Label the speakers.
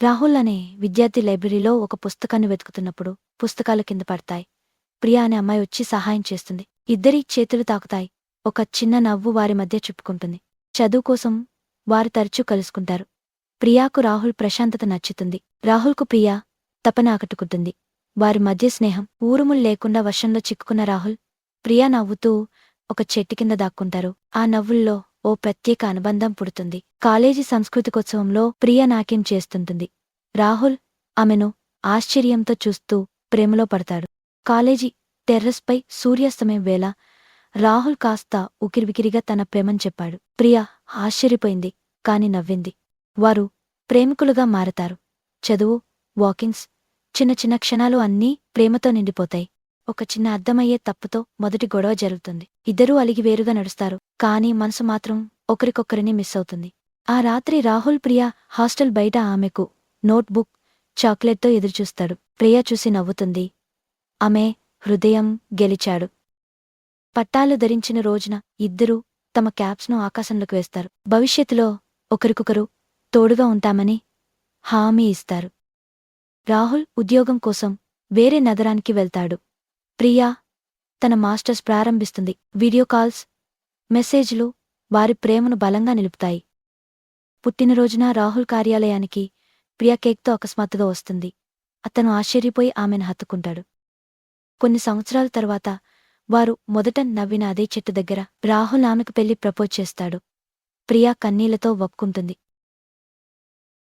Speaker 1: రాహుల్ అనే విద్యార్థి లైబ్రరీలో ఒక పుస్తకాన్ని వెతుకుతున్నప్పుడు పుస్తకాలు కింద పడతాయి. ప్రియా అనే అమ్మాయి వచ్చి సహాయం చేస్తుంది. ఇద్దరి చేతులు తాకుతాయి. ఒక చిన్న నవ్వు వారి మధ్య చుట్టుకుంటుంది. చదువు కోసం వారు తరచూ కలుసుకుంటారు. ప్రియాకు రాహుల్ ప్రశాంతత నచ్చుతుంది. రాహుల్కు ప్రియా తపన ఆకట్టుకుంటుంది. వారి మధ్య స్నేహం ఊరుములు లేకుండా వర్షంలో చిక్కుకున్న రాహుల్ ప్రియా నవ్వుతూ ఒక చెట్టు కింద దాక్కుంటారు. ఆ నవ్వుల్లో ఓ ప్రత్యేక అనుబంధం పుడుతుంది. కాలేజీ సంస్కృతికోత్సవంలో ప్రియా నాట్యం చేస్తుంటుంది. రాహుల్ ఆమెను ఆశ్చర్యంతో చూస్తూ ప్రేమలో పడతాడు. కాలేజీ టెర్రస్పై సూర్యాస్తమయం వేళ రాహుల్ కాస్త ఉకిరిబికిరిగా తన ప్రేమని చెప్పాడు. ప్రియా ఆశ్చర్యపోయింది, కాని నవ్వింది. వారు ప్రేమికులుగా మారతారు. చదువు, వాకింగ్స్, చిన్న చిన్న క్షణాలు అన్నీ ప్రేమతో నిండిపోతాయి. ఒక చిన్న అర్థమయ్యే తప్పుతో మొదటి గొడవ జరుగుతుంది. ఇద్దరూ అలిగి వేరుగా నడుస్తారు. కానీ మనసు మాత్రం ఒకరికొకరిని మిస్ అవుతుంది. ఆ రాత్రి రాహుల్ ప్రియా హాస్టల్ బయట ఆమెకు నోట్బుక్, చాక్లెట్తో ఎదురుచూస్తాడు. ప్రియా చూసి నవ్వుతుంది. ఆమె హృదయం గెలిచాడు. పట్టాలు ధరించిన రోజున ఇద్దరూ తమ క్యాప్స్ను ఆకాశంలోకి వేస్తారు. భవిష్యత్తులో ఒకరికొకరు తోడుగా ఉంటామని హామీ ఇస్తారు. రాహుల్ ఉద్యోగం కోసం వేరే నగరానికి వెళ్తాడు. ప్రియా తన మాస్టర్స్ ప్రారంభిస్తుంది. వీడియో కాల్స్, మెసేజ్లు వారి ప్రేమను బలంగా నిలుపుతాయి. పుట్టినరోజున రాహుల్ కార్యాలయానికి ప్రియా కేక్తో అకస్మాత్తుగా వస్తుంది. అతను ఆశ్చర్యపోయి ఆమెను హత్తుకుంటాడు. కొన్ని సంవత్సరాల తరువాత వారు మొదట నవ్విన అదే చెట్టు దగ్గర రాహుల్ ఆమెకు పెళ్లి ప్రపోజ్ చేస్తాడు. ప్రియా కన్నీళ్లతో ఒప్పుకుంటుంది.